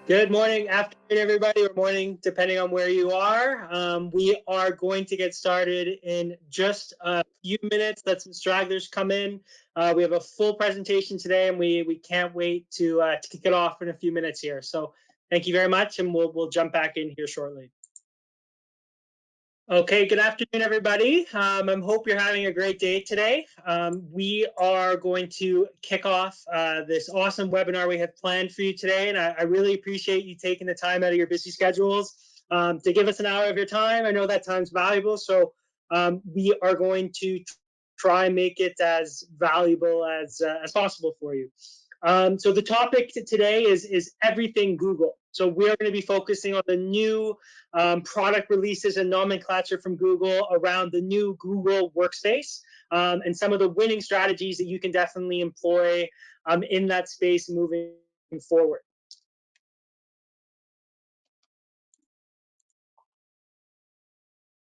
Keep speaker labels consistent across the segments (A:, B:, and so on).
A: Good morning, afternoon, everybody, or morning, depending on where you are. We are going to get started in just a few minutes. Let some stragglers come in. We have a full presentation today, and we can't wait to kick it off in a few minutes here. So thank you very much, and we'll jump back in here shortly. Okay, good afternoon, everybody. I hope you're having a great day today. We are going to kick off this awesome webinar we have planned for you today, and I really appreciate you taking the time out of your busy schedules to give us an hour of your time. I know that time's valuable, so we are going to try and make it as valuable as possible for you. So the topic today is everything Google. So we're going to be focusing on the new product releases and nomenclature from Google around the new Google Workspace and some of the winning strategies that you can definitely employ in that space moving forward.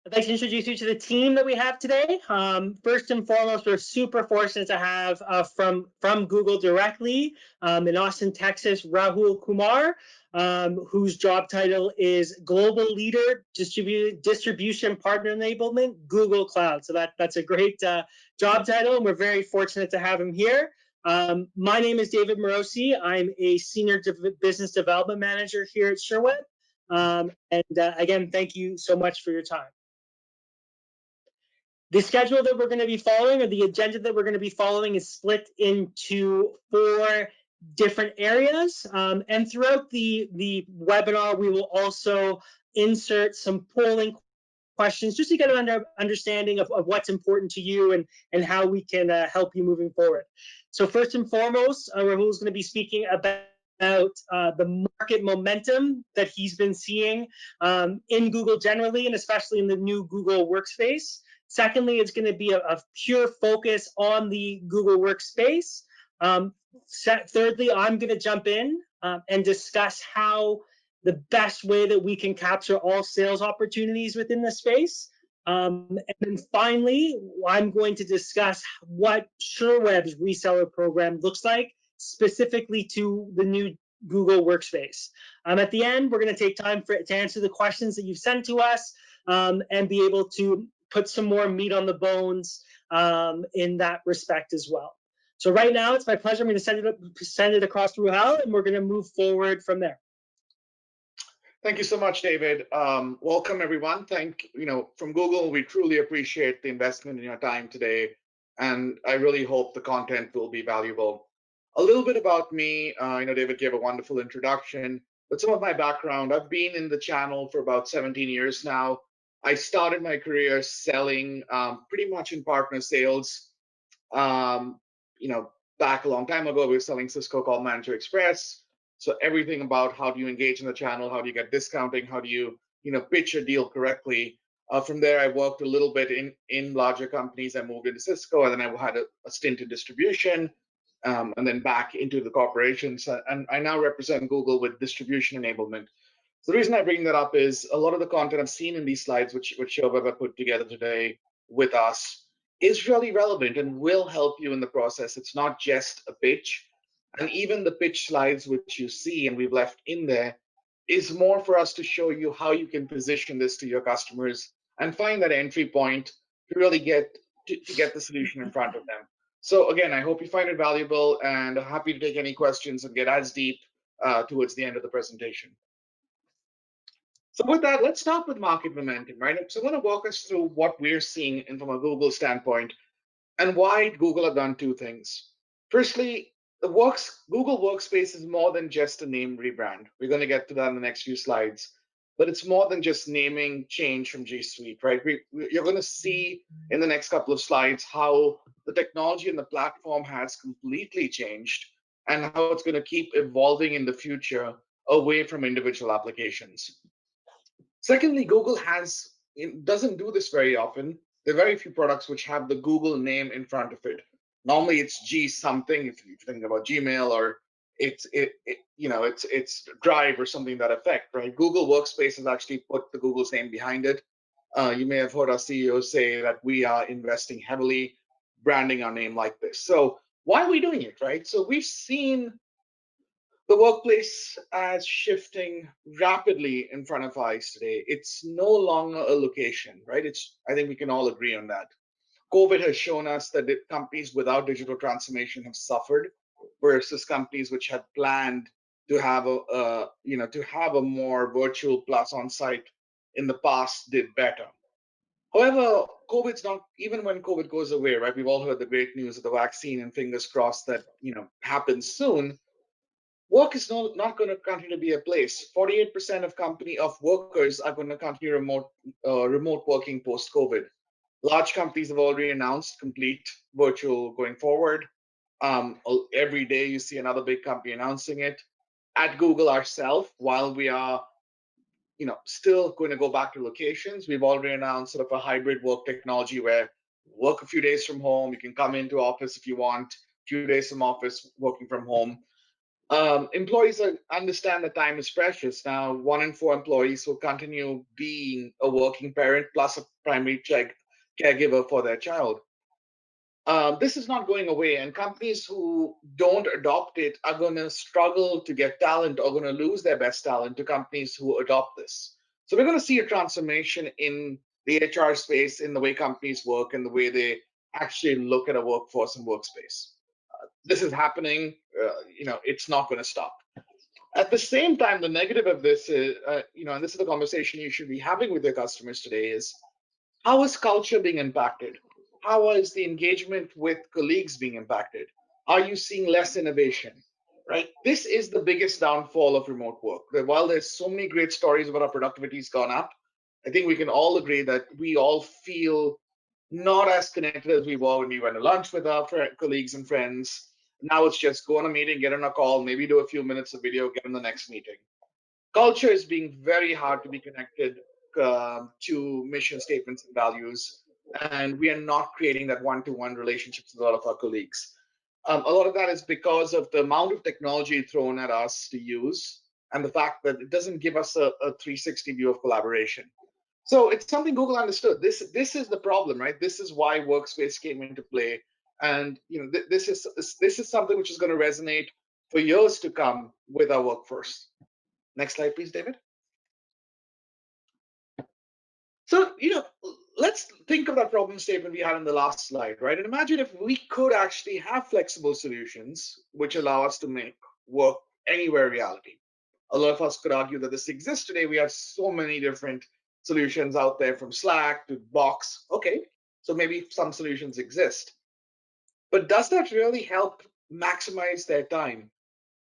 A: I'd like to introduce you to the team that we have today. First and foremost, we're super fortunate to have from Google directly in Austin, Texas, Rahul Kumar, whose job title is Global Leader Distribution Partner Enablement, Google Cloud. So that's a great job title, and we're very fortunate to have him here. My name is David Morosi. I'm a Senior Business Development Manager here at Sherweb. Again, thank you so much for your time. The schedule that we're going to be following, or the agenda that we're going to be following, is split into 4 different areas. And throughout the webinar, we will also insert some polling questions just to get an understanding of what's important to you and how we can help you moving forward. So first and foremost, Rahul is going to be speaking about the market momentum that he's been seeing in Google generally, and especially in the new Google Workspace. Secondly, it's going to be a pure focus on the Google Workspace. Thirdly, I'm going to jump in and discuss how the best way that we can capture all sales opportunities within the space. And then finally, I'm going to discuss what Sherweb's reseller program looks like, specifically to the new Google Workspace. At the end, we're going to take time to answer the questions that you've sent to us and be able to put some more meat on the bones in that respect as well. So right now, it's my pleasure. I'm going to send it across to Rahul, and we're going to move forward from there.
B: Thank you so much, David. Welcome, everyone. From Google, we truly appreciate the investment in your time today, and I really hope the content will be valuable. A little bit about me. David gave a wonderful introduction, but some of my background: I've been in the channel for about 17 years now. I started my career selling pretty much in partner sales. Back a long time ago, we were selling Cisco Call Manager Express. So everything about how do you engage in the channel, how do you get discounting, how do you pitch a deal correctly. From there, I worked a little bit in larger companies. I moved into Cisco, and then I had a stint in distribution, and then back into the corporations. And I now represent Google with distribution enablement. So the reason I bring that up is a lot of the content I've seen in these slides, which Sherweb put together today with us, is really relevant and will help you in the process. It's not just a pitch. And even the pitch slides which you see and we've left in there is more for us to show you how you can position this to your customers and find that entry point to really get the solution in front of them. So again, I hope you find it valuable, and happy to take any questions and get as deep towards the end of the presentation. So with that, let's start with market momentum, right? So I'm going to walk us through what we're seeing from a Google standpoint and why Google have done 2 things. Firstly, Google Workspace is more than just a name rebrand. We're going to get to that in the next few slides, but it's more than just naming change from G Suite, right? You're going to see in the next couple of slides how the technology and the platform has completely changed and how it's going to keep evolving in the future away from individual applications. Secondly, Google doesn't do this very often. There are very few products which have the Google name in front of it. Normally, it's G something. If you think about Gmail, or it's Drive or something that effect, right? Google Workspace has actually put the Google's name behind it. You may have heard our CEO say that we are investing heavily branding our name like this. So why are we doing it, right? So we've seen The workplace is shifting rapidly in front of eyes today. It's no longer a location, right? I think we can all agree on that. COVID has shown us that companies without digital transformation have suffered, versus companies which had planned to have to have a more virtual plus on-site in the past did better. However, COVID's not, even when COVID goes away, right? We've all heard the great news of the vaccine, and fingers crossed that happens soon. Work is not going to continue to be a place. 48% of workers are going to continue remote working post COVID. Large companies have already announced complete virtual going forward. Every day you see another big company announcing it. At Google ourselves, while we are still going to go back to locations, we've already announced sort of a hybrid work technology where work a few days from home. You can come into office if you want. A few days from office, working from home. Employees understand that time is precious. Now, 1 in 4 employees will continue being a working parent plus a primary caregiver for their child. This is not going away, and companies who don't adopt it are going to struggle to get talent or going to lose their best talent to companies who adopt this. So we're going to see a transformation in the HR space, in the way companies work, and the way they actually look at a workforce and workspace. This is happening. It's not going to stop. At the same time, the negative of this is, and this is the conversation you should be having with your customers today, is how is culture being impacted? How is the engagement with colleagues being impacted? Are you seeing less innovation? Right? This is the biggest downfall of remote work. That while there's so many great stories about our productivity's gone up, I think we can all agree that we all feel not as connected as we were when we went to lunch with our colleagues and friends. Now it's just go on a meeting, get on a call, maybe do a few minutes of video, get in the next meeting. Culture is being very hard to be connected to mission statements and values, and we are not creating that one-to-one relationships with a lot of our colleagues. A lot of that is because of the amount of technology thrown at us to use, and the fact that it doesn't give us a 360 view of collaboration. So it's something Google understood. This is the problem, right? This is why Workspace came into play, and this is something which is going to resonate for years to come with our workforce. Next slide, please, David. So, let's think of that problem statement we had in the last slide, right? And imagine if we could actually have flexible solutions which allow us to make work anywhere reality. A lot of us could argue that this exists today. We have so many different solutions out there, from Slack to Box. Okay, so maybe some solutions exist. But does that really help maximize their time?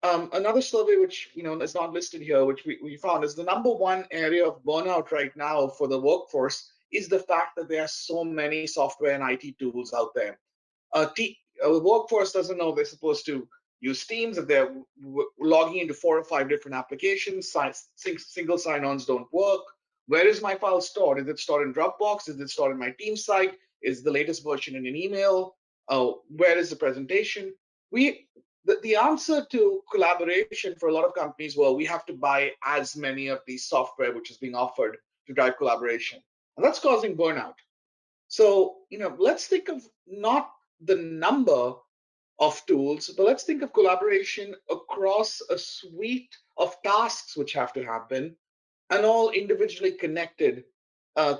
B: Another survey which is not listed here, which we found, is the number one area of burnout right now for the workforce is the fact that there are so many software and IT tools out there. A workforce doesn't know they're supposed to use Teams, if they're logging into 4 or 5 different applications, single sign-ons don't work. Where is my file stored? Is it stored in Dropbox? Is it stored in my Teams site? Is the latest version in an email? Where is the presentation? The answer to collaboration for a lot of companies, well, we have to buy as many of these software which is being offered to drive collaboration, and that's causing burnout. So, let's think of not the number of tools, but let's think of collaboration across a suite of tasks which have to happen, and all individually connected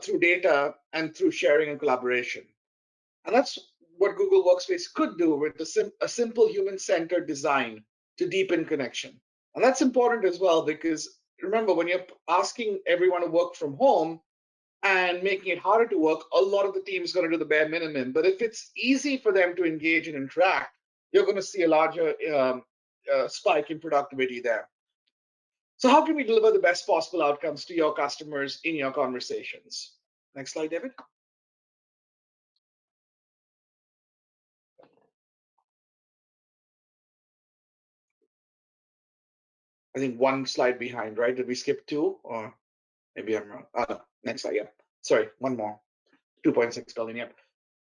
B: through data and through sharing and collaboration. And that's what Google Workspace could do with a simple human-centered design to deepen connection. And that's important as well, because remember, when you're asking everyone to work from home and making it harder to work, a lot of the team is going to do the bare minimum. But if it's easy for them to engage and interact, you're going to see a larger spike in productivity there. So how can we deliver the best possible outcomes to your customers in your conversations? Next slide, David. I think one slide behind, right? Did we skip 2, or maybe I'm wrong? Oh, no. Next slide. Yeah. Sorry, one more. 2.6 billion. Yep.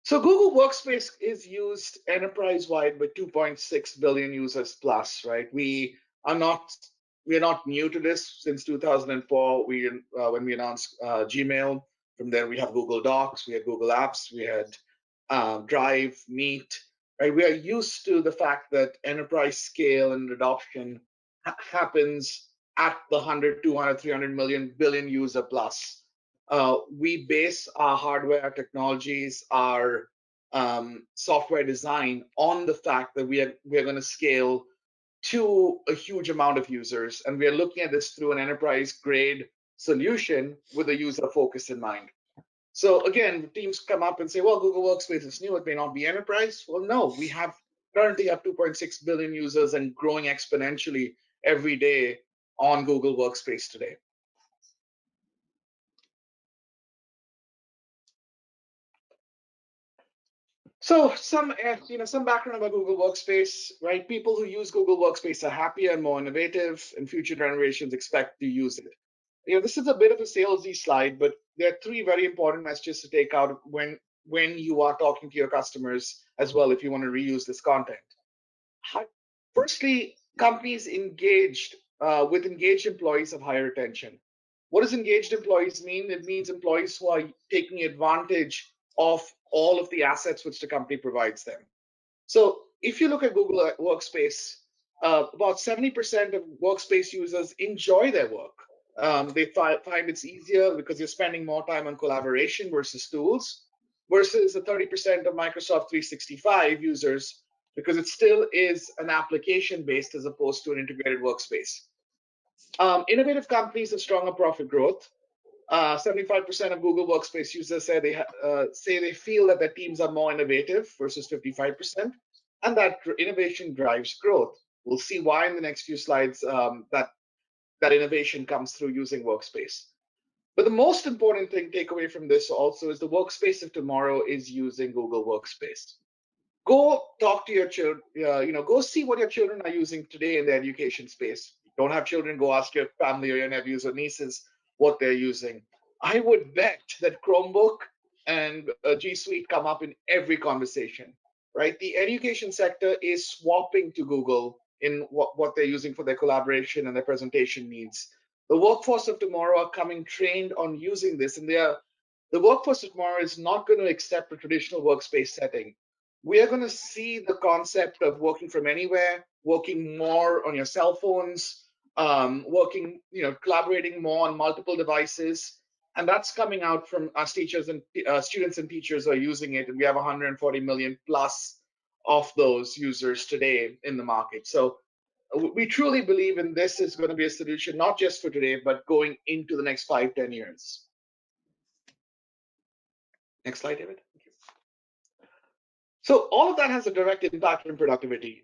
B: So Google Workspace is used enterprise-wide by 2.6 billion users plus, right? We are not new to this. Since 2004, when we announced Gmail. From there, we have Google Docs, we had Google Apps, we had Drive, Meet. Right? We are used to the fact that enterprise scale and adoption happens at the 100, 200, 300 million billion user plus. We base our hardware, our technologies, our software design on the fact that we are going to scale to a huge amount of users, and we are looking at this through an enterprise grade solution with a user focus in mind. So again, teams come up and say, well, Google Workspace is new, it may not be enterprise. Well, no, we currently have 2.6 billion users and growing exponentially every day on Google Workspace today. So some background about Google Workspace, right? People who use Google Workspace are happier and more innovative, and future generations expect to use it. This is a bit of a salesy slide, but there are three very important messages to take out when you are talking to your customers as well, if you want to reuse this content. Firstly, companies with engaged employees have higher retention. What does engaged employees mean? It means employees who are taking advantage of all of the assets which the company provides them. So if you look at Google Workspace, about 70% of Workspace users enjoy their work. They find it's easier because you're spending more time on collaboration versus tools, versus the 30% of Microsoft 365 users, because it still is an application based as opposed to an integrated workspace. Innovative companies have stronger profit growth. 75% of Google Workspace users say they feel that their teams are more innovative versus 55%, and that innovation drives growth. We'll see why in the next few slides that innovation comes through using Workspace. But the most important thing takeaway from this also is the workspace of tomorrow is using Google Workspace. Go talk to your children, go see what your children are using today in the education space. If you don't have children, go ask your family or your nephews or nieces what they're using. I would bet that Chromebook and G Suite come up in every conversation, right? The education sector is swapping to Google in what they're using for their collaboration and their presentation needs. The workforce of tomorrow are coming trained on using this, and the workforce of tomorrow is not going to accept a traditional workspace setting. We are going to see the concept of working from anywhere, working more on your cell phones, collaborating more on multiple devices. And that's coming out from us teachers and students and teachers who are using it. And we have 140 million plus of those users today in the market. So we truly believe in this is going to be a solution, not just for today, but going into the next 5-10 years. Next slide, David. Thank you. So all of that has a direct impact on productivity.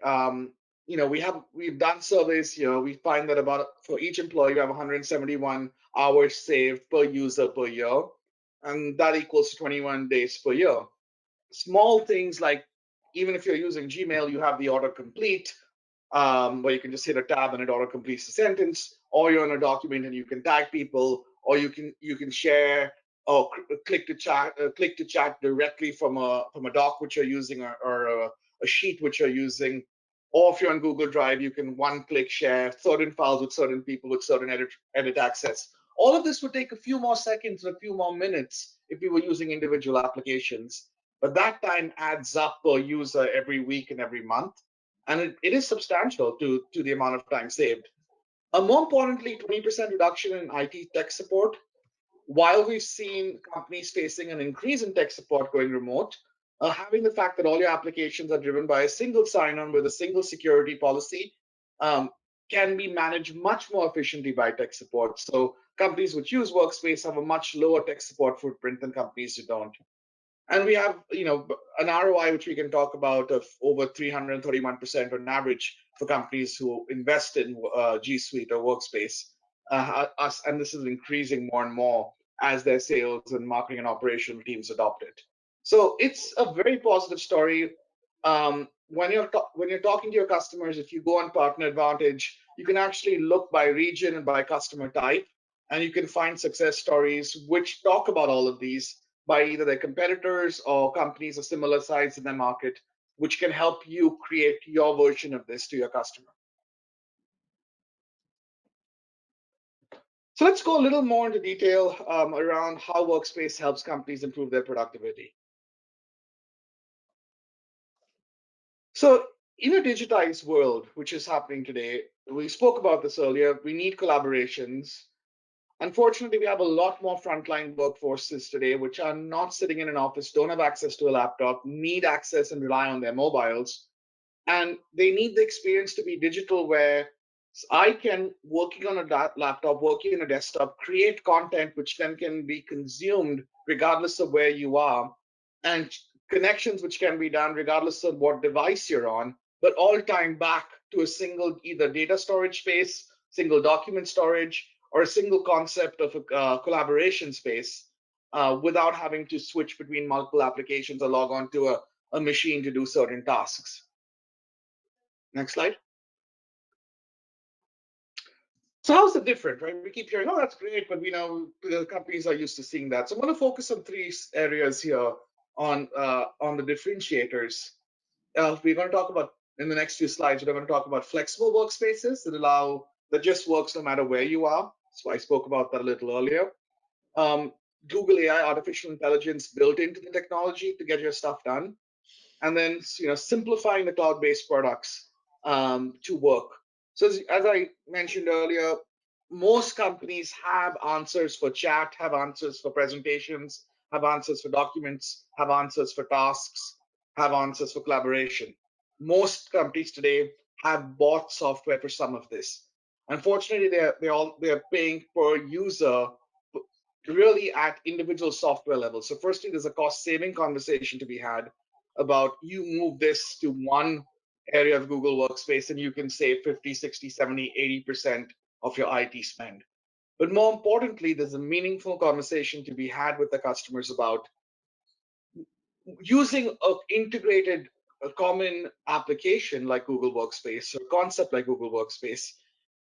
B: We've done surveys. We find that for each employee, we have 171 hours saved per user per year, and that equals 21 days per year. Small things like, even if you're using Gmail, you have the autocomplete, where you can just hit a tab and it auto completes the sentence, or you're in a document and you can tag people, or you can share or click to chat directly from a doc which you're using, or a sheet which you're using. Or if you're on Google Drive, you can one-click share certain files with certain people with certain edit access. All of this would take a few more seconds or a few more minutes if we were using individual applications. But that time adds up per user every week and every month. And it is substantial to the amount of time saved. More importantly, 20% reduction in IT tech support. While we've seen companies facing an increase in tech support going remote, having the fact that all your applications are driven by a single sign-on with a single security policy can be managed much more efficiently by tech support. So companies which use Workspace have a much lower tech support footprint than companies who don't. And we have, an ROI which we can talk about of over 331% on average for companies who invest in G Suite or Workspace. And this is increasing more and more as their sales and marketing and operational teams adopt it. So it's a very positive story. When you're talking to your customers, if you go on Partner Advantage, you can actually look by region and by customer type, and you can find success stories which talk about all of these by either their competitors or companies of similar size in their market, which can help you create your version of this to your customer. So let's go a little more into detail around how Workspace helps companies improve their productivity. So In a digitized world, which is happening today, we spoke about this earlier, we need collaborations. Unfortunately, we have a lot more frontline workforces today, which are not sitting in an office, don't have access to a laptop, need access and rely on their mobiles. And they need the experience to be digital, where I can, working on a laptop, working on a desktop, create content which then can be consumed regardless of where you are, and connections which can be done regardless of what device you're on, but all time back to a single either data storage space, single document storage, or a single concept of a collaboration space, without having to switch between multiple applications or log on to a machine to do certain tasks. Next slide. So how's it different, right? We keep hearing, oh, that's great, but we know the companies are used to seeing that. So I'm going to focus on three areas here on the differentiators. We're going to talk about in the next few slides. We're going to talk about flexible workspaces that just works no matter where you are. So I spoke about that a little earlier. Um, Google AI, artificial intelligence built into the technology to get your stuff done, and then simplifying the cloud-based products to work. So as I mentioned earlier, most companies have answers for chat, have answers for presentations, have answers for documents, have answers for tasks, have answers for collaboration. Most companies today have bought software for some of this. Unfortunately, they're paying per user really at individual software level. So firstly, there's a cost saving conversation to be had about you move this to one area of Google Workspace and you can save 50, 60, 70, 80% of your IT spend. But more importantly, there's a meaningful conversation to be had with the customers about using an integrated, a common application like Google Workspace or concept like Google Workspace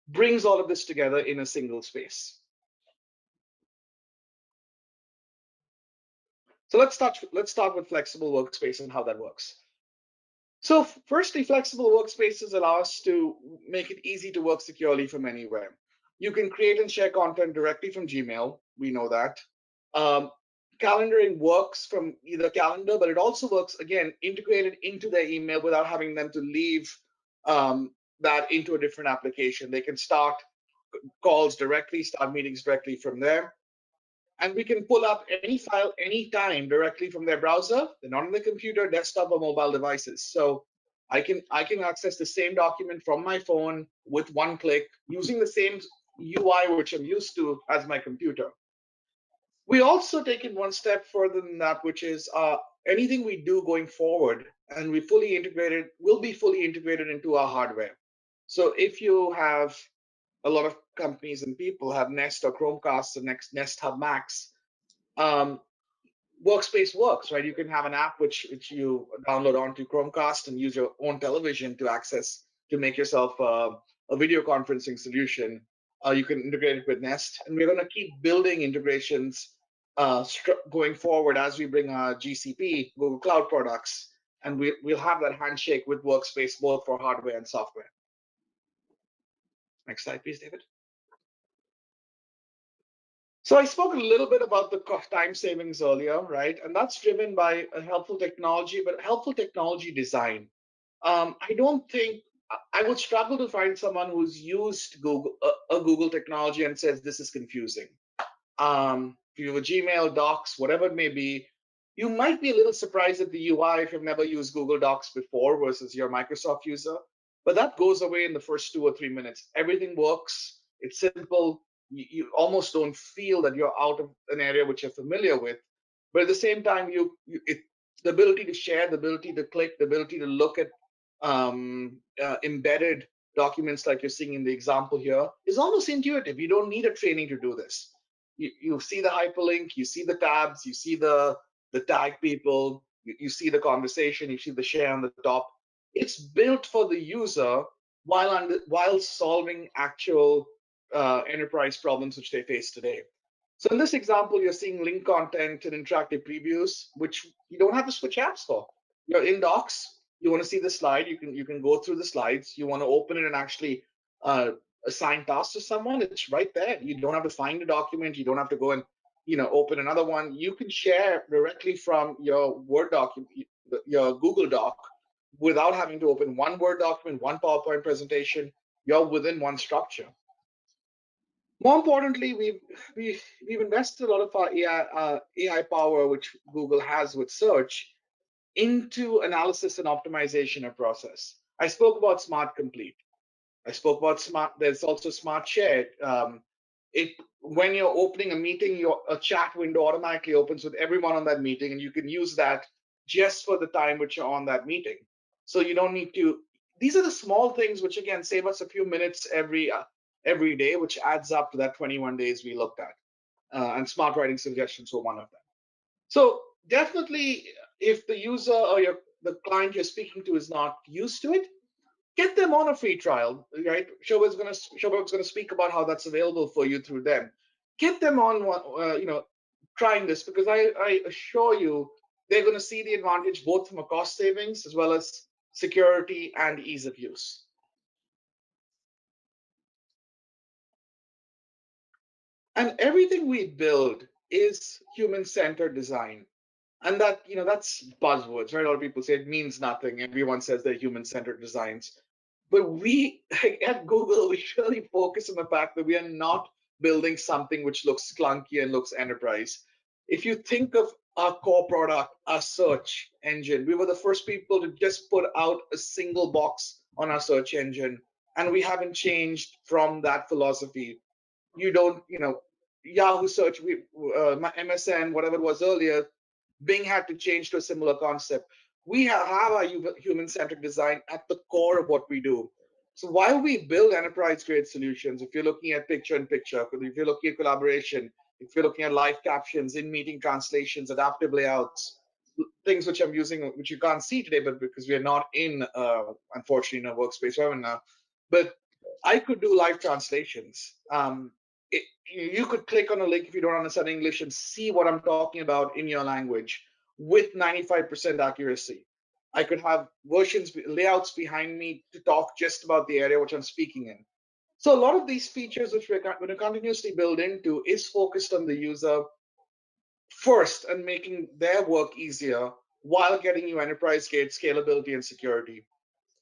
B: brings all of this together in a single space. So let's start with flexible workspace and how that works. So firstly, flexible workspaces allow us to make it easy to work securely from anywhere. You can create and share content directly from Gmail. We know that. Um, Calendaring works from either calendar, but it also works again integrated into their email without having them to leave that into a different application. They can start calls directly, start meetings directly from there, and we can pull up any file anytime directly from their browser. They're not on the computer, desktop, or mobile devices. So I can access the same document from my phone with one click using the same UI which I'm used to as my computer. We also take it one step further than that, which is anything we do going forward, and will be fully integrated into our hardware. So if you have a lot of companies and people have Nest or Chromecast or Nest Hub Max, um, Workspace works, right? You can have an app which you download onto Chromecast and use your own television to access to make yourself a video conferencing solution. You can integrate it with Nest, and we're going to keep building integrations going forward as we bring our GCP, Google Cloud products, and we'll have that handshake with Workspace both for hardware and software. Next slide, please, David. So I spoke a little bit about the time savings earlier, right? And that's driven by a helpful technology, but helpful technology design. I don't think I would struggle to find someone who's used a Google technology and says this is confusing. If you have a Gmail, Docs, whatever it may be, you might be a little surprised at the UI if you've never used Google Docs before versus your Microsoft user. But that goes away in the first 2 or 3 minutes. Everything works. It's simple. You almost don't feel that you're out of an area which you're familiar with. But at the same time, the ability to share, the ability to click, the ability to look at embedded documents like you're seeing in the example here is almost intuitive. You don't need a training to do this. You see the hyperlink, you see the tabs, you see the tag people, you see the conversation, you see the share on the top. It's built for the user while solving actual enterprise problems which they face today. So in this example, you're seeing link content and interactive previews, which you don't have to switch apps for. You're in Docs. You want to see the slide. You can go through the slides. You want to open it and actually uh, assign tasks to someone. It's right there. You don't have to find a document. You don't have to go and open another one. You can share directly from your Word document, your Google Doc, without having to open one Word document, one PowerPoint presentation. You're within one structure. More importantly, we've invested a lot of our AI power, which Google has with search, into analysis and optimization of process. I spoke about Smart Complete. I spoke about smart. There's also Smart Share. It when you're opening a meeting, a chat window automatically opens with everyone on that meeting, and you can use that just for the time which you're on that meeting. So you don't need to. These are the small things which again save us a few minutes every day, which adds up to that 21 days we looked at. And smart writing suggestions were one of them. So definitely, if the user or the client you're speaking to is not used to it, get them on a free trial, right? Sherweb's gonna speak about how that's available for you through them. Get them on one, trying this, because I assure you they're gonna see the advantage both from a cost savings as well as security and ease of use. And everything we build is human-centered design. And that's buzzwords, right? A lot of people say it means nothing. Everyone says they're human-centered designs. But we at Google, we really focus on the fact that we are not building something which looks clunky and looks enterprise. If you think of our core product, our search engine, we were the first people to just put out a single box on our search engine, and we haven't changed from that philosophy. You don't, Yahoo search, my MSN, whatever it was earlier, Bing had to change to a similar concept. We have our human-centric design at the core of what we do. So while we build enterprise-grade solutions, if you're looking at picture-in-picture, if you're looking at collaboration, if you're looking at live captions, in-meeting translations, adaptive layouts, things which I'm using, which you can't see today, but because we are not unfortunately, in a workspace webinar, but I could do live translations. You could click on a link if you don't understand English and see what I'm talking about in your language with 95% accuracy. I could have layouts behind me to talk just about the area which I'm speaking in. So a lot of these features which we're going to continuously build into is focused on the user first and making their work easier while getting you enterprise grade scalability and security.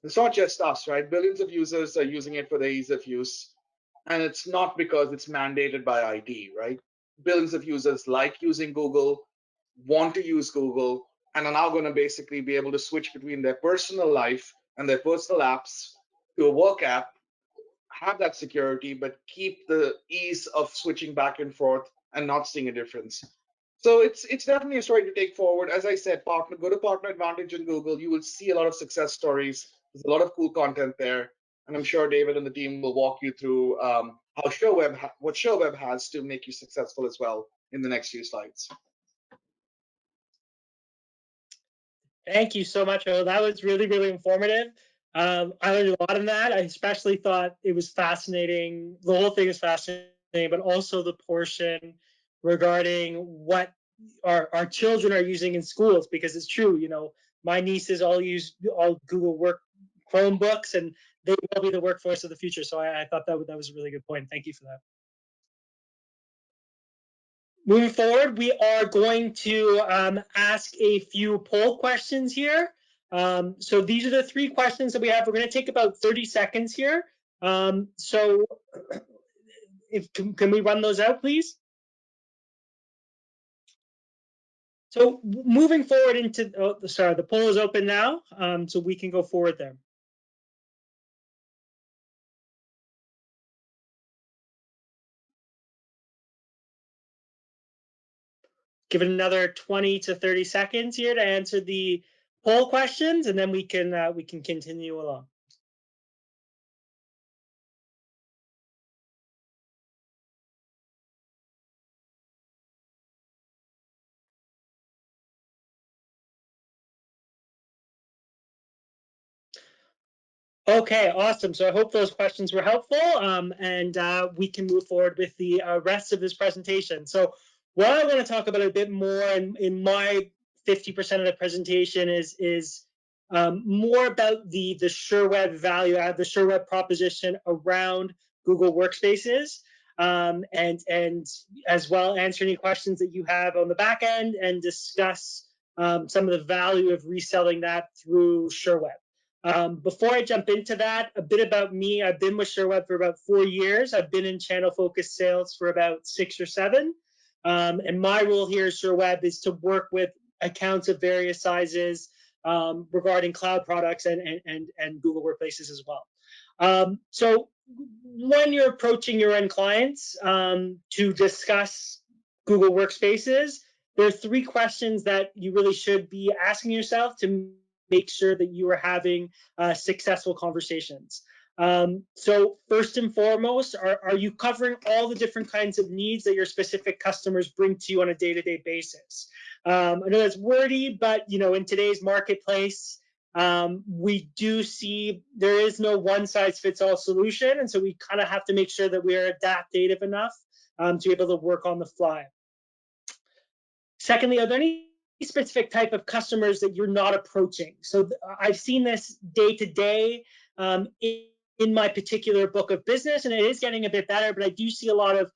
B: It's not just us, right? Billions of users are using it for the ease of use. And it's not because it's mandated by ID, right? Billions of users like using Google, want to use Google, and are now going to basically be able to switch between their personal life and their personal apps to a work app, have that security, but keep the ease of switching back and forth and not seeing a difference. So it's definitely a story to take forward. As I said, go to Partner Advantage in Google. You will see a lot of success stories. There's a lot of cool content there, and I'm sure David and the team will walk you through what Sherweb has to make you successful as well in the next few slides.
A: Thank you so much, Earl. That was really, really informative. I learned a lot in that. I especially thought it was fascinating. The whole thing is fascinating, but also the portion regarding what our children are using in schools, because it's true. My nieces all use all Google Chromebooks, and they will be the workforce of the future. So I thought that was a really good point. Thank you for that. Moving forward, we are going to ask a few poll questions here. So these are the 3 questions that we have. We're going to take about 30 seconds here. So can we run those out, please? So moving forward into, the poll is open now, so we can go forward there. Give it another 20 to 30 seconds here to answer the poll questions, and then we can continue along. Okay, awesome. So I hope those questions were helpful, and we can move forward with the rest of this presentation. So what I want to talk about a bit more in my 50% of the presentation is more about the Sherweb value add, the Sherweb proposition around Google Workspaces, and as well answer any questions that you have on the back end and discuss some of the value of reselling that through Sherweb. Before I jump into that, a bit about me. I've been with Sherweb for about 4 years. I've been in channel focused sales for about 6 or 7. And my role here at Sherweb is to work with accounts of various sizes regarding cloud products and Google Workspaces as well. So when you're approaching your end clients to discuss Google Workspaces, there are 3 questions that you really should be asking yourself to make sure that you are having successful conversations. So first and foremost, are you covering all the different kinds of needs that your specific customers bring to you on a day-to-day basis? I know that's wordy, but in today's marketplace, we do see there is no one-size-fits-all solution, and so we kind of have to make sure that we are adaptive enough to be able to work on the fly. Secondly, are there any specific type of customers that you're not approaching? So I've seen this day to day in my particular book of business, and it is getting a bit better, but I do see a lot of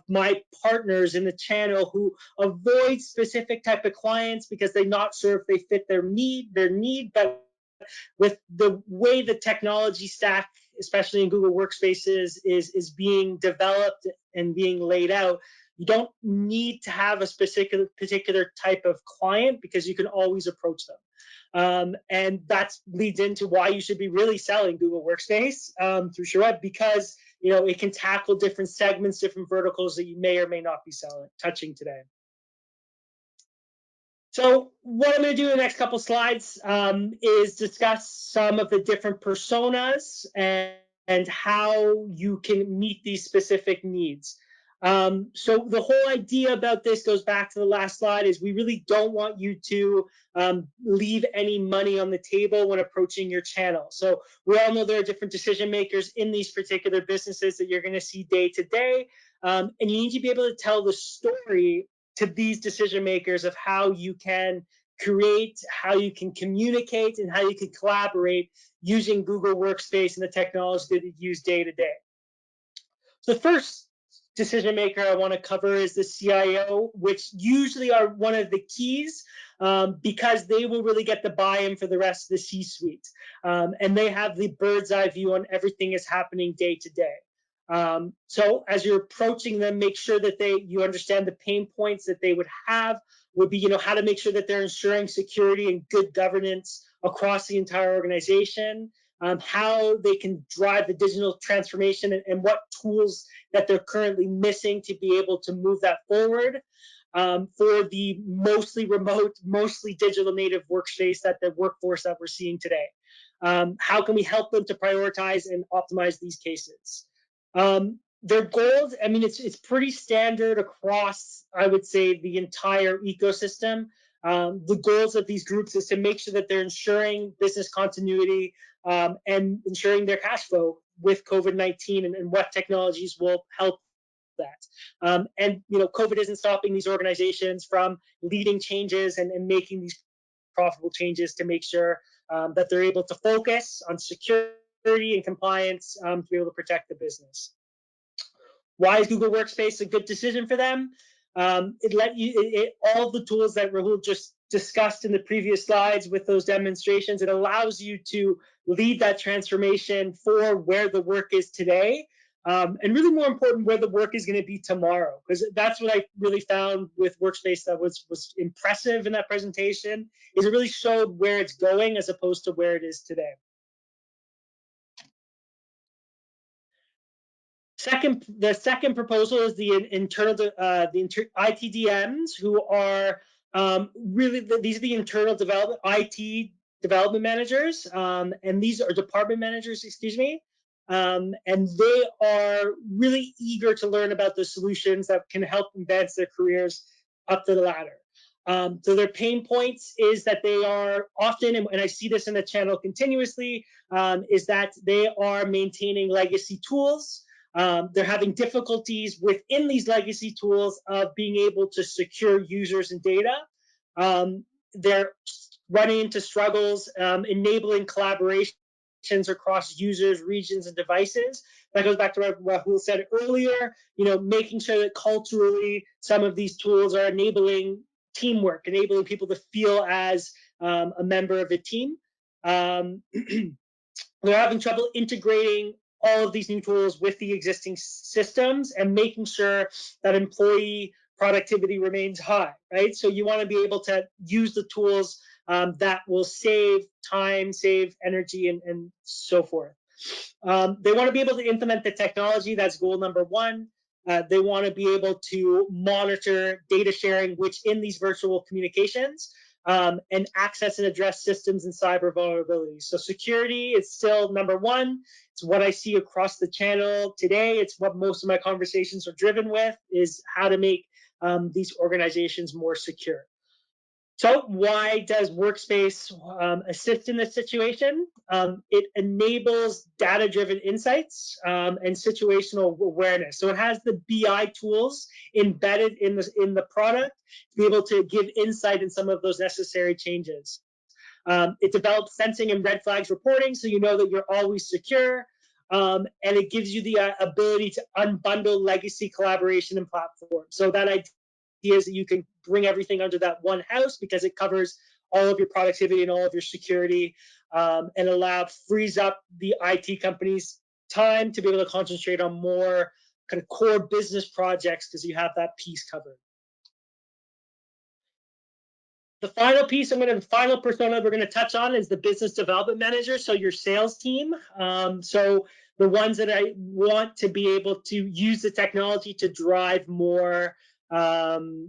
A: my partners in the channel who avoid specific type of clients because they're not sure if they fit their need, but with the way the technology stack, especially in Google Workspaces, is being developed and being laid out, you don't need to have a particular type of client because you can always approach them. And that leads into why you should be really selling Google Workspace through Sherweb, because it can tackle different segments, different verticals that you may or may not be touching today. So what I'm going to do in the next couple slides is discuss some of the different personas and how you can meet these specific needs. So the whole idea about this goes back to the last slide, is we really don't want you to leave any money on the table when approaching your channel. So we all know there are different decision makers in these particular businesses that you're going to see day to day, and you need to be able to tell the story to these decision makers of how you can create, how you can communicate, and how you can collaborate using Google Workspace and the technology that you use day to day. So the first decision maker I want to cover is the CIO, which usually are one of the keys because they will really get the buy-in for the rest of the C-suite. And they have the bird's eye view on everything is happening day to day. So as you're approaching them, make sure that you understand the pain points that they would have, would be how to make sure that they're ensuring security and good governance across the entire organization, how they can drive the digital transformation, and what tools that they're currently missing to be able to move that forward. For the mostly remote, mostly digital native workspace that the workforce that we're seeing today. How can we help them to prioritize and optimize these cases? Their goals, I mean, it's pretty standard across, I would say, the entire ecosystem. The goals of these groups is to make sure that they're ensuring business continuity and ensuring their cash flow with COVID-19 and what technologies will help that. And COVID isn't stopping these organizations from leading changes and making these profitable changes to make sure that they're able to focus on security and compliance to be able to protect the business. Why is Google Workspace a good decision for them? All the tools that Rahul just discussed in the previous slides with those demonstrations, it allows you to lead that transformation for where the work is today, and really more important, where the work is going to be tomorrow. Because that's what I really found with Workspace that was impressive in that presentation, is it really showed where it's going as opposed to where it is today. The second proposal is the ITDMs, who are really these are the internal IT development managers, and these are department managers, excuse me, and they are really eager to learn about the solutions that can help advance their careers up the ladder. So their pain points is that they are often, and I see this in the channel continuously, is that they are maintaining legacy tools. They're having difficulties within these legacy tools of being able to secure users and data. They're running into struggles enabling collaborations across users, regions, and devices. That goes back to what Rahul said earlier, making sure that culturally some of these tools are enabling teamwork, enabling people to feel as a member of a team. They're having trouble integrating all of these new tools with the existing systems and making sure that employee productivity remains high, right? So you want to be able to use the tools that will save time, save energy, and so forth. They want to be able to implement the technology. That's goal number one. They want to be able to monitor data sharing, which in these virtual communications, and access and address systems and cyber vulnerabilities. So security is still number one. It's what I see across the channel today. It's what most of my conversations are driven with, is how to make these organizations more secure. So why does Workspace assist in this situation? It enables data-driven insights and situational awareness. So it has the BI tools embedded in the product to be able to give insight in some of those necessary changes. It develops sensing and red flags reporting, so you know that you're always secure. And it gives you the ability to unbundle legacy collaboration and platforms. So that idea is that you can bring everything under that one house because it covers all of your productivity and all of your security, and frees up the IT company's time to be able to concentrate on more kind of core business projects because you have that piece covered. The final piece, the final persona we're going to touch on is the business development manager, so your sales team. So the ones that I want to be able to use the technology to drive more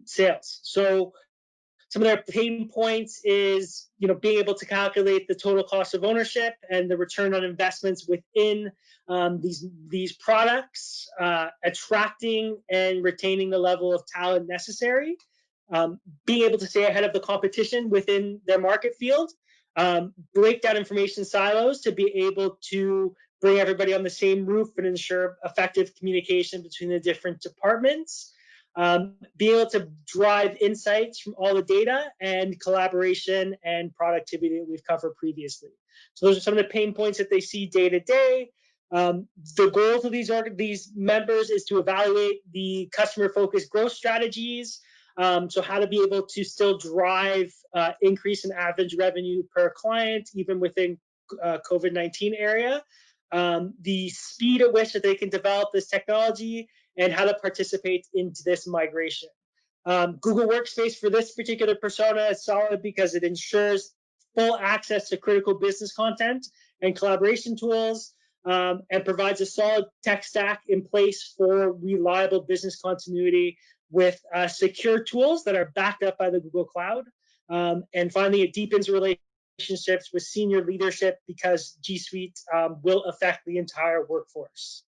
A: sales. So some of their pain points is, being able to calculate the total cost of ownership and the return on investments within these products, attracting and retaining the level of talent necessary, being able to stay ahead of the competition within their market field, break down information silos to be able to bring everybody on the same roof and ensure effective communication between the different departments, be able to drive insights from all the data, and collaboration and productivity that we've covered previously. So those are some of the pain points that they see day to day. The goals of these members is to evaluate the customer-focused growth strategies, so how to be able to still drive increase in average revenue per client, even within COVID-19 area, the speed at which that they can develop this technology, and how to participate into this migration. Google Workspace for this particular persona is solid because it ensures full access to critical business content and collaboration tools, and provides a solid tech stack in place for reliable business continuity with secure tools that are backed up by the Google Cloud. And finally, it deepens relationships with senior leadership because G Suite will affect the entire workforce.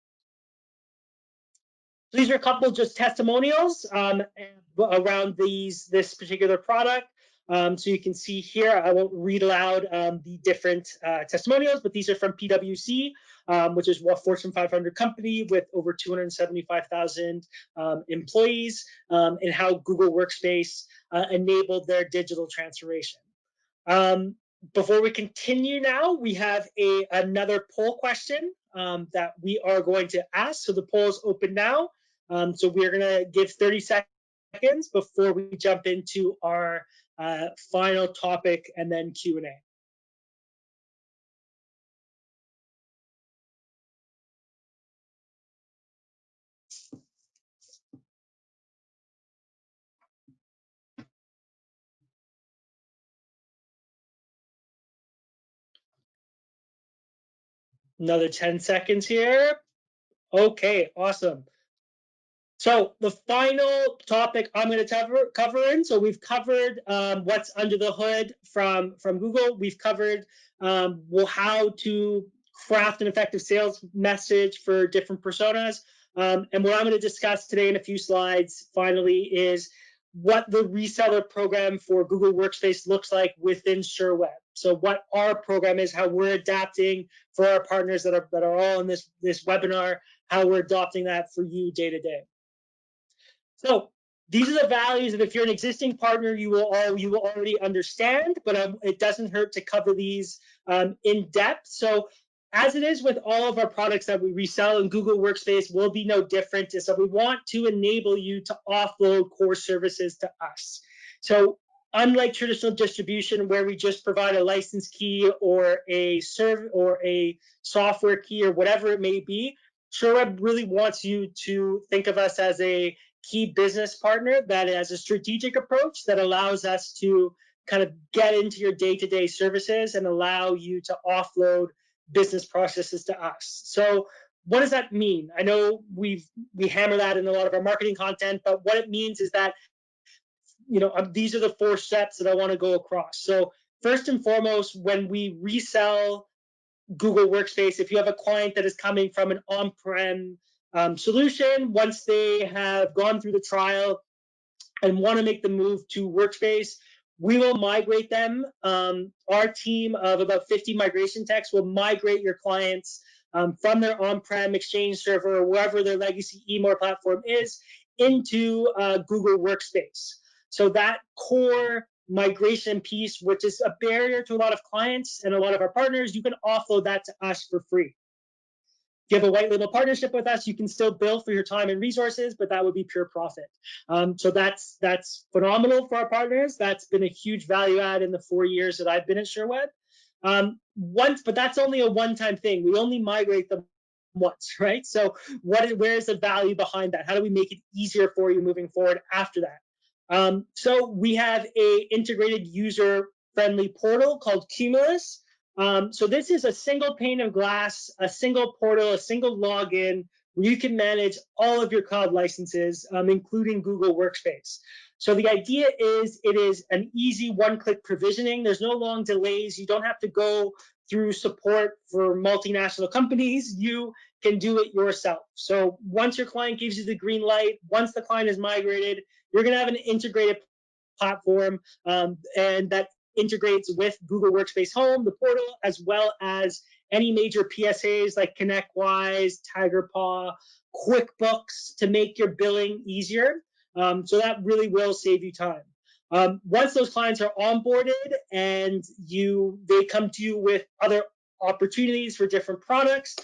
A: These are a couple just testimonials around this particular product. So you can see here, I won't read aloud the different testimonials, but these are from PwC, which is a Fortune 500 company with over 275,000 employees, and how Google Workspace enabled their digital transformation. Before we continue now, we have another poll question that we are going to ask. So the poll is open now. So we're going to give 30 seconds before we jump into our final topic and then Q&A. Another 10 seconds here. Okay, awesome. So the final topic I'm going to cover in. So we've covered what's under the hood from Google. We've covered how to craft an effective sales message for different personas. And what I'm going to discuss today in a few slides, finally, is what the reseller program for Google Workspace looks like within Sherweb. So what our program is, how we're adapting for our partners that are all in this webinar, how we're adopting that for you day to day. So these are the values that if you're an existing partner, you will already understand, but it doesn't hurt to cover these in depth. So as it is with all of our products that we resell, and Google Workspace will be no different. So we want to enable you to offload core services to us. So unlike traditional distribution where we just provide a license key or a software key or whatever it may be, Sherweb really wants you to think of us as a key business partner that has a strategic approach that allows us to kind of get into your day-to-day services and allow you to offload business processes to us. So what does that mean? I know we hammer that in a lot of our marketing content, but what it means is that these are the 4 steps that I want to go across. So first and foremost, when we resell Google Workspace, if you have a client that is coming from an on-prem solution, once they have gone through the trial and want to make the move to Workspace, we will migrate them. Our team of about 50 migration techs will migrate your clients from their on-prem Exchange server or wherever their legacy email platform is into Google Workspace. So that core migration piece, which is a barrier to a lot of clients and a lot of our partners, you can offload that to us for free. If you have a white label partnership with us, you can still bill for your time and resources, but that would be pure profit. So that's phenomenal for our partners. That's been a huge value add in the 4 years that I've been at Sherweb. But that's only a one-time thing. We only migrate them once, right? So where is the value behind that? How do we make it easier for you moving forward after that? So we have a integrated user-friendly portal called Cumulus. So this is a single pane of glass, a single portal, a single login where you can manage all of your cloud licenses, including Google Workspace. So the idea is it is an easy one-click provisioning. There's no long delays. You don't have to go through support for multinational companies. You can do it yourself. So once your client gives you the green light, once the client is migrated, you're going to have an integrated platform, and that integrates with Google Workspace Home, the portal, as well as any major PSAs like ConnectWise, TigerPaw, QuickBooks to make your billing easier. So that really will save you time. Once those clients are onboarded and they come to you with other opportunities for different products,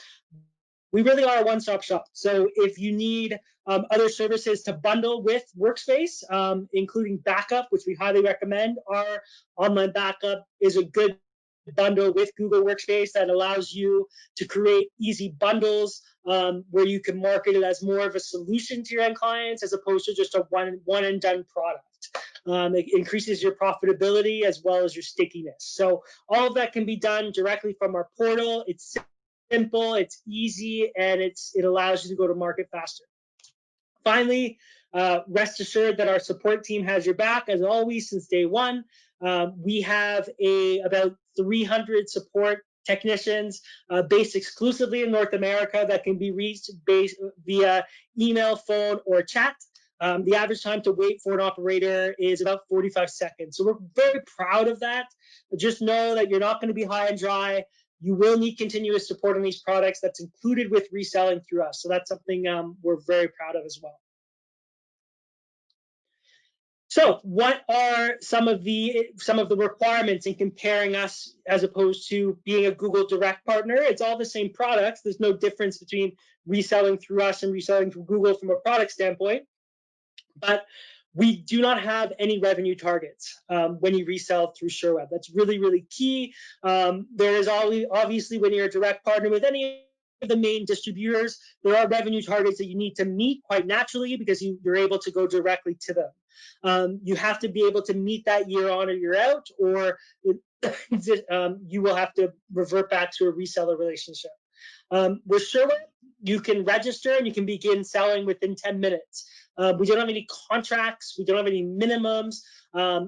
A: we really are a one-stop shop. So if you need other services to bundle with Workspace, including backup, which we highly recommend, our online backup is a good bundle with Google Workspace that allows you to create easy bundles where you can market it as more of a solution to your end clients as opposed to just a one and done product. It increases your profitability as well as your stickiness. So all of that can be done directly from our portal. It's simple, it's easy, and it allows you to go to market faster. Finally, rest assured that our support team has your back as always since day one. We have about 300 support technicians based exclusively in North America that can be reached via email, phone, or chat. The average time to wait for an operator is about 45 seconds. So we're very proud of that. Just know that you're not going to be high and dry. You will need continuous support on these products. That's included with reselling through us. So that's something we're very proud of as well. So what are some of the requirements in comparing us as opposed to being a Google Direct partner? It's all the same products. There's no difference between reselling through us and reselling through Google from a product standpoint. But we do not have any revenue targets when you resell through Sherweb. That's really, really key. There is obviously when you're a direct partner with any of the main distributors, there are revenue targets that you need to meet quite naturally because you're able to go directly to them. You have to be able to meet that year on or year out, or you will have to revert back to a reseller relationship. With Sherweb, you can register and you can begin selling within 10 minutes. We don't have any contracts. We don't have any minimums.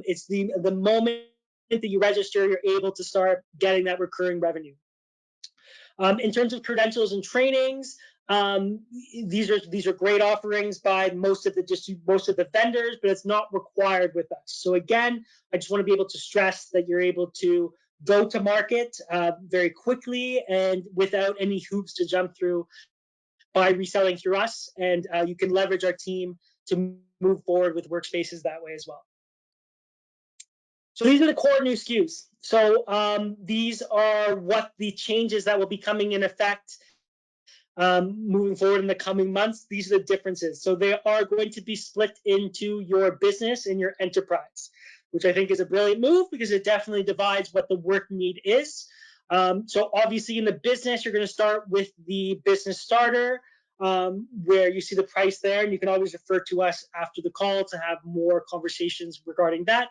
A: It's the moment that you register, you're able to start getting that recurring revenue. In terms of credentials and trainings, these are great offerings by most of the vendors, but it's not required with us. So again, I just want to be able to stress that you're able to go to market very quickly and without any hoops to jump through by reselling through us, and you can leverage our team to move forward with workspaces that way as well. So these are the core new SKUs. So these are what the changes that will be coming in effect moving forward in the coming months. These are the differences. So they are going to be split into your business and your enterprise. which I think is a brilliant move because it definitely divides what the work need is. So obviously in the business, you're going to start with the business starter, where you see the price there, and you can always refer to us after the call to have more conversations regarding that.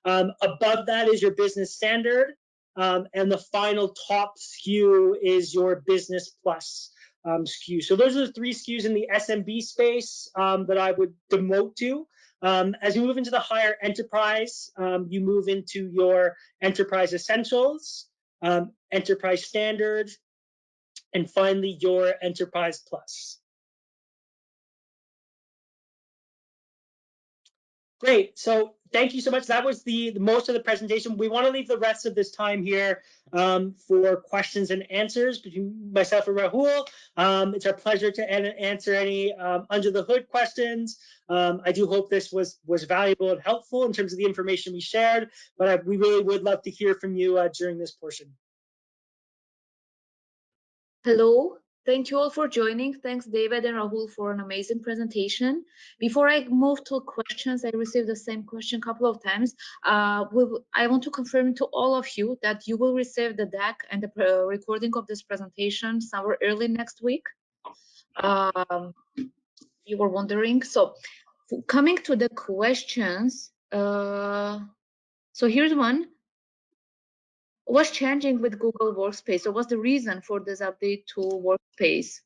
A: Above that is your business standard, and the final top SKU is your business plus SKU. So those are the three SKUs in the SMB space that I would demote to. As you move into the higher enterprise, you move into your enterprise essentials, enterprise standard, and finally your enterprise plus. Great. So thank you so much. That was the most of the presentation. We want to leave the rest of this time here for questions and answers between myself and Rahul. It's our pleasure to answer any under the hood questions. I do hope this was valuable and helpful in terms of the information we shared, but we really would love to hear from you during this portion.
C: Hello, thank you all for joining. Thanks, David and Rahul, for an amazing presentation. Before I move to questions, I received the same question a couple of times. I want to confirm to all of you that you will receive the deck and the recording of this presentation somewhere early next week. You were wondering. So coming to the questions, so here's one. What's changing with Google Workspace? So what's the reason for this update to Workspace?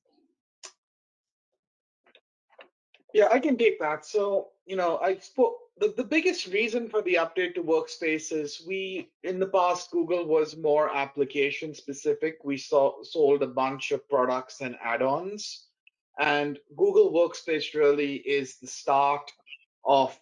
B: Yeah, I can take that. So, I spoke the biggest reason for the update to Workspace is in the past, Google was more application specific. We sold a bunch of products and add-ons, and Google Workspace really is the start of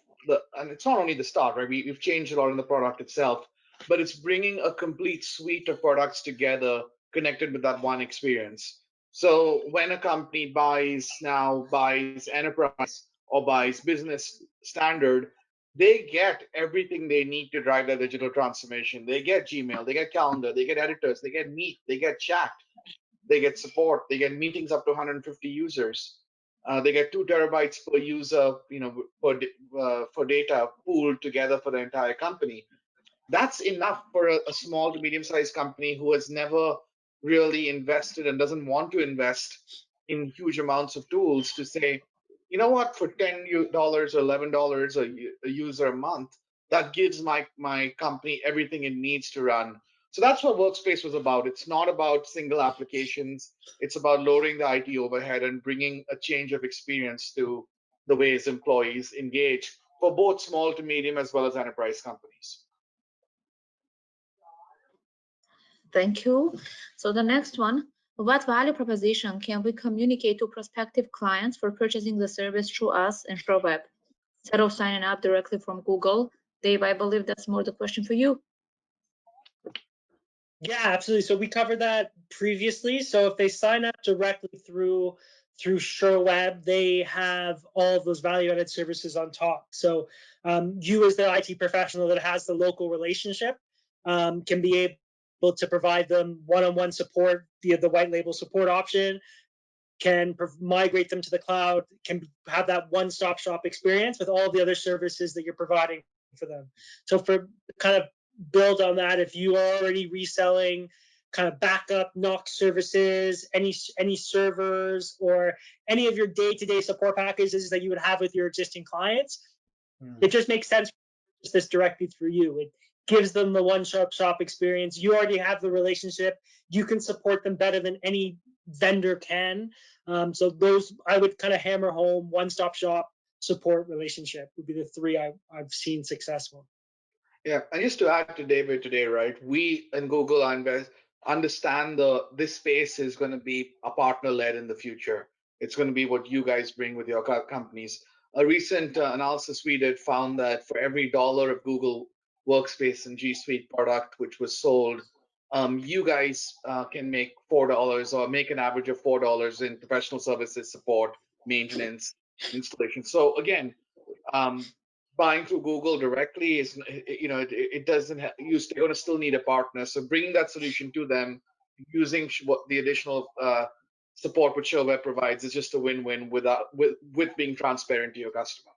B: and it's not only the start, right? We've changed a lot in the product itself, but it's bringing a complete suite of products together connected with that one experience. So when a company buys enterprise or buys business standard, they get everything they need to drive their digital transformation. They get Gmail, they get calendar, they get editors, they get Meet, they get chat, they get support, they get meetings up to 150 users. They get 2 terabytes per user, for data pooled together for the entire company. That's enough for a small to medium-sized company who has never really invested and doesn't want to invest in huge amounts of tools to say, you know what, for $10 or $11 a user a month, that gives my company everything it needs to run. So that's what Workspace was about. It's not about single applications. It's about lowering the IT overhead and bringing a change of experience to the ways employees engage for both small to medium as well as enterprise companies.
C: Thank you. So the next one, what value proposition can we communicate to prospective clients for purchasing the service through us and Sherweb instead of signing up directly from Google? Dave, I believe that's more the question for you.
A: Yeah, absolutely. So we covered that previously. So if they sign up directly through Sherweb, they have all of those value-added services on top. So you, as the IT professional that has the local relationship, can be able to provide them one-on-one support via the white label support option, can migrate them to the cloud, can have that one-stop shop experience with all the other services that you're providing for them. So for kind of build on that, if you are already reselling kind of backup NOC services, any servers, or any of your day-to-day support packages that you would have with your existing clients, it just makes sense to purchase this directly through you. It gives them the one-stop shop experience. You already have the relationship. You can support them better than any vendor can. So those, I would kind of hammer home, one-stop shop support relationship would be the three I've seen successful.
B: Yeah, and just to add to David today, right? We in Google understand this space is going to be a partner led in the future. It's going to be what you guys bring with your companies. A recent analysis we did found that for every dollar of Google Workspace and G Suite product which was sold, you guys can make $4 or make an average of $4 in professional services, support, maintenance, installation. So again, buying through Google directly is, it doesn't you're going to still need a partner. So bringing that solution to them, using what the additional support which Sherweb provides is just a win-win with being transparent to your customer.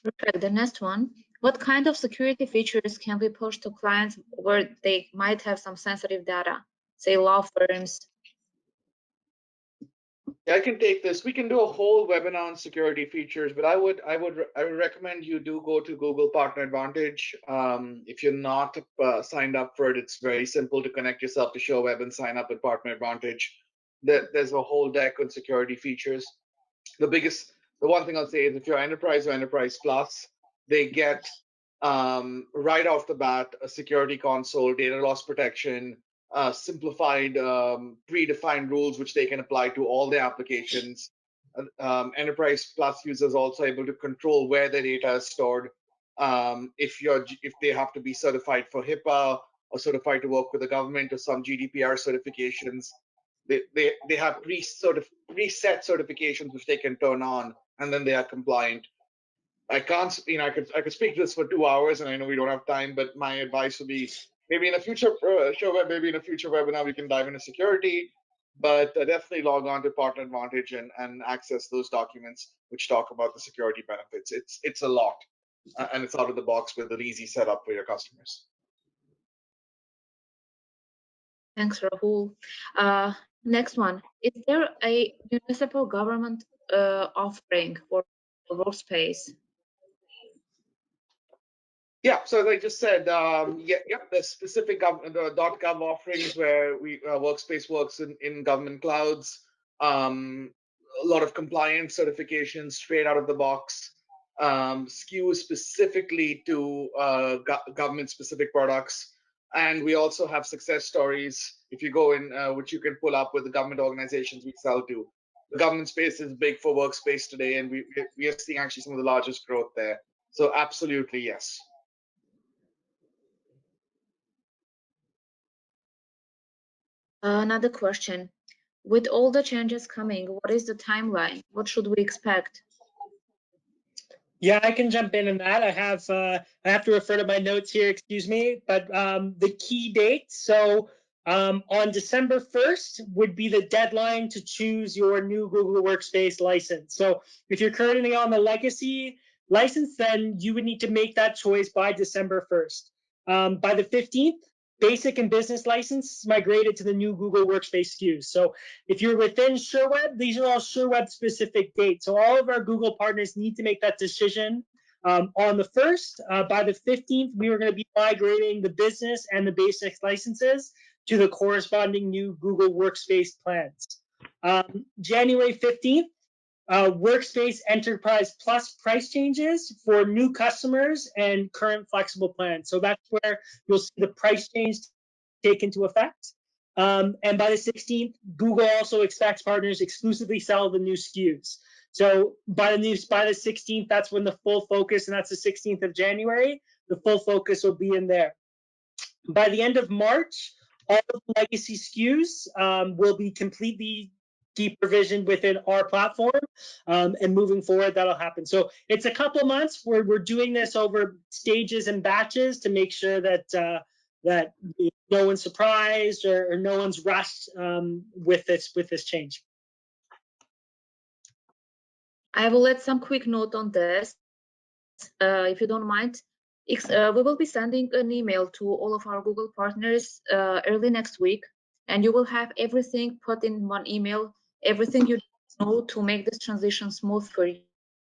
C: Perfect. The next one. What kind of security features can we push to clients where they might have some sensitive data, say law firms?
B: Yeah, I can take this. We can do a whole webinar on security features, but I would recommend you do go to Google Partner Advantage. If you're not signed up for it, it's very simple to connect yourself to Sherweb and sign up with Partner Advantage. There's a whole deck on security features. The one thing I'll say is if you're Enterprise or Enterprise Plus, they get right off the bat a security console, data loss protection, simplified predefined rules which they can apply to all their applications. Enterprise Plus users also able to control where their data is stored. If they have to be certified for HIPAA or certified to work with the government or some GDPR certifications, they have preset certifications which they can turn on, and then they are compliant. I can't, I could speak to this for 2 hours, and I know we don't have time, but my advice would be maybe in a future show, maybe in a future webinar, we can dive into security, but definitely log on to Partner Advantage and access those documents which talk about the security benefits. It's a lot, and it's out of the box with an easy setup for your customers.
C: Thanks, Rahul. Next one. Is there a municipal government offering for Workspace?
B: Yeah, so as I just said, there's specific the .gov offerings where Workspace works in government clouds. A lot of compliance certifications straight out of the box, skews specifically to government-specific products. And we also have success stories, if you go in, which you can pull up with the government organizations we sell to. The government space is big for Workspace today, and we are seeing actually some of the largest growth there. So absolutely, yes.
C: Another question. With all the changes coming, what is the timeline? What should we expect?
A: Yeah, I can jump in on that. I have to refer to my notes here, excuse me, but the key date. So on December 1st would be the deadline to choose your new Google Workspace license. So if you're currently on the legacy license, then you would need to make that choice by December 1st. By the 15th, basic and business license migrated to the new Google Workspace SKUs. So if you're within Sherweb, these are all Sherweb specific dates. So all of our Google partners need to make that decision on the 1st. By the 15th, we are going to be migrating the business and the basic licenses to the corresponding new Google Workspace plans. January 15th, Workspace Enterprise Plus price changes for new customers and current flexible plans. So that's where you'll see the price change take into effect. And by the 16th, Google also expects partners exclusively sell the new SKUs. So by the 16th, that's when the full focus, and that's the 16th of January, the full focus will be in there. By the end of March, all of the legacy SKUs will be completely deprovisioned within our platform, and moving forward, that'll happen. So it's a couple months where we're doing this over stages and batches to make sure that that no one's surprised or no one's rushed with this change.
C: I will add some quick note on this, if you don't mind. We will be sending an email to all of our Google partners early next week, and you will have everything put in one email, everything you know to make this transition smooth for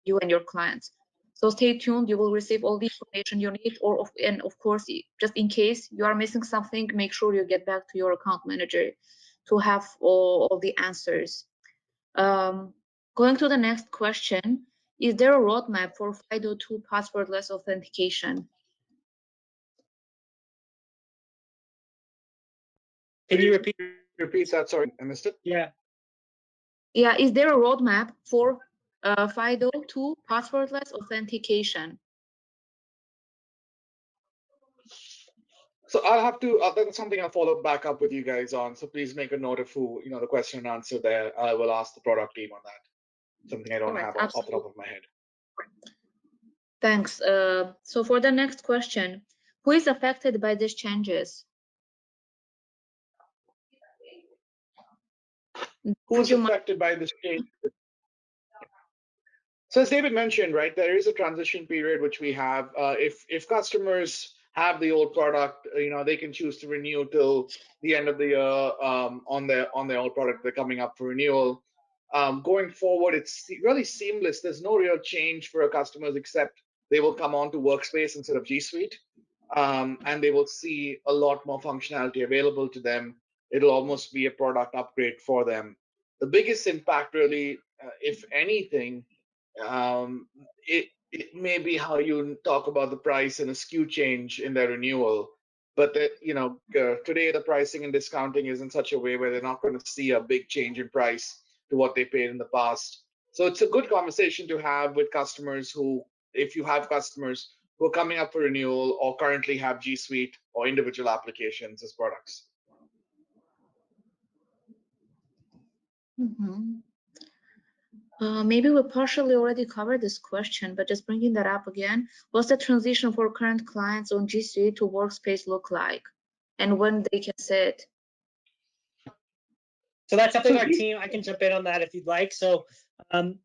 C: you and your clients. So stay tuned. You will receive all the information you need, and of course, just in case you are missing something, make sure you get back to your account manager to have all the answers. Going to the next question, is there a roadmap for FIDO2 passwordless authentication?
A: Can you repeat
B: that? Sorry, I missed it.
A: Yeah.
C: Yeah, is there a roadmap for FIDO2 passwordless authentication?
B: So I'll have to, that's something I'll follow back up with you guys on. So please make a note of who, the question and answer there. I will ask the product team on that. Something I don't have off the top of my head.
C: Thanks. So for the next question, who is affected by these changes?
B: Who's affected by this change? So as David mentioned, right, there is a transition period which we have. If customers have the old product, they can choose to renew till the end of the year on their old product. They're coming up for renewal. Going forward, it's really seamless. There's no real change for our customers except they will come on to Workspace instead of G Suite, and they will see a lot more functionality available to them. It'll almost be a product upgrade for them. The biggest impact, really, if anything, it may be how you talk about the price and a SKU change in their renewal. But that today the pricing and discounting is in such a way where they're not going to see a big change in price to what they paid in the past. So it's a good conversation to have with customers who, if you have customers who are coming up for renewal or currently have G Suite or individual applications as products.
C: Mm-hmm. Maybe we partially already covered this question, but just bringing that up again, what's the transition for current clients on G Suite to Workspace look like, and when they can see it?
A: So that's something our team, I can jump in on that if you'd like. So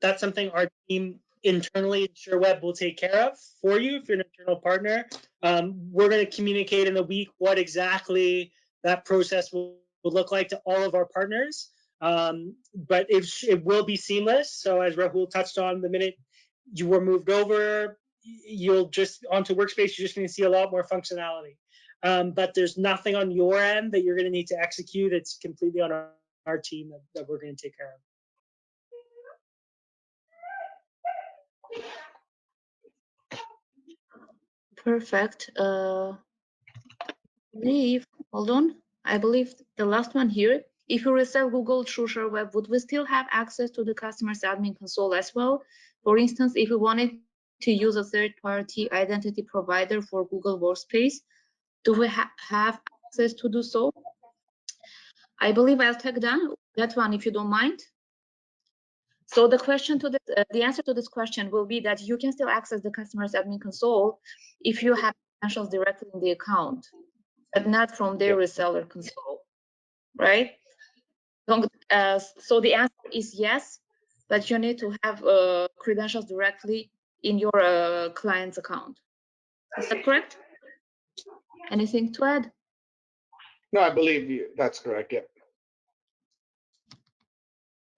A: that's something our team internally at Sherweb will take care of for you if you're an internal partner. We're going to communicate in the week what exactly that process will look like to all of our partners. But it will be seamless. So as Rahul touched on, the minute you were moved over, you'll just onto Workspace, you're just going to see a lot more functionality. But there's nothing on your end that you're going to need to execute. It's completely on our team that we're going to take care of.
C: Perfect. Hold on. I believe the last one here. If you resell Google through Sherweb, would we still have access to the customer's admin console as well? For instance, if we wanted to use a third-party identity provider for Google Workspace, do we have access to do so? I believe I'll take that one if you don't mind. So the question to this, the answer to this question will be that you can still access the customer's admin console if you have credentials directly in the account, but not from their reseller console, right? So the answer is yes, but you need to have credentials directly in your client's account. Is that correct? Anything to add?
B: No, I believe that's correct. Yeah.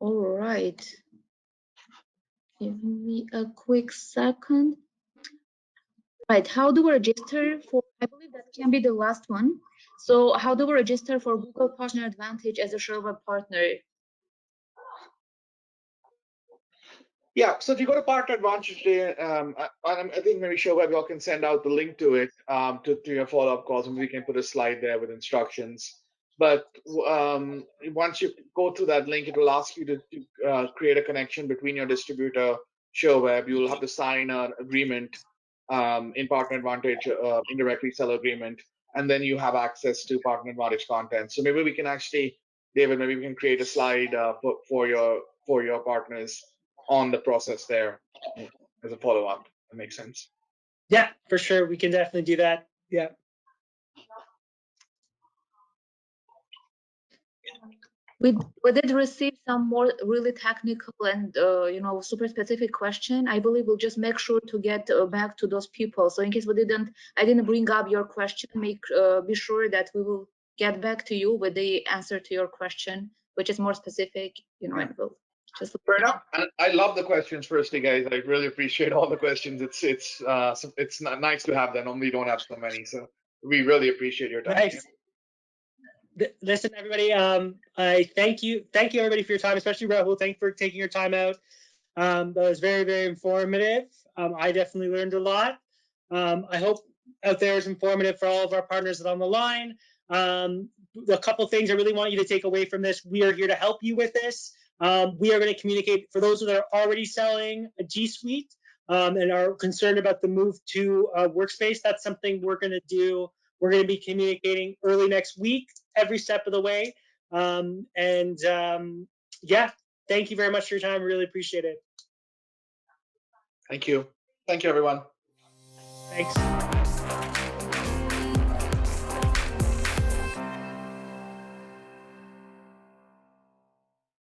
C: All right. Give me a quick second. Right, how do we register for, I believe that can be the last one. So how do we register for Google Partner Advantage as a Sherweb partner?
B: Yeah, so if you go to Partner Advantage, I think maybe Sherweb, y'all can send out the link to it to your follow-up calls, and we can put a slide there with instructions. But once you go through that link, it will ask you to create a connection between your distributor, Sherweb. You will have to sign an agreement in Partner Advantage, indirect reseller agreement, and then you have access to Partner Advantage content. So maybe we can actually, David, maybe we can create a slide for your partners on the process there as a follow-up. That makes sense.
A: Yeah, for sure. We can definitely do that. Yeah.
C: We did receive some more really technical and super specific question. I believe we'll just make sure to get back to those people. So in case I didn't bring up your question, be sure that we will get back to you with the answer to your question, which is more specific, and we'll just
B: fair enough. And I love the questions, firstly, guys. I really appreciate all the questions. It's nice to have them. Normally, don't have so many, so we really appreciate your time.
A: Nice. Listen, everybody. I thank you everybody for your time, especially Rahul. Thank you for taking your time out. That was very, very informative. I definitely learned a lot. I hope out there is informative for all of our partners that are on the line. A couple things I really want you to take away from this. We are here to help you with this. We are going to communicate for those that are already selling a G Suite and are concerned about the move to Workspace. That's something we're going to do. We're going to be communicating early next week, every step of the way. Yeah, thank you very much for your time. Really appreciate it.
B: Thank you. Thank you, everyone.
A: Thanks.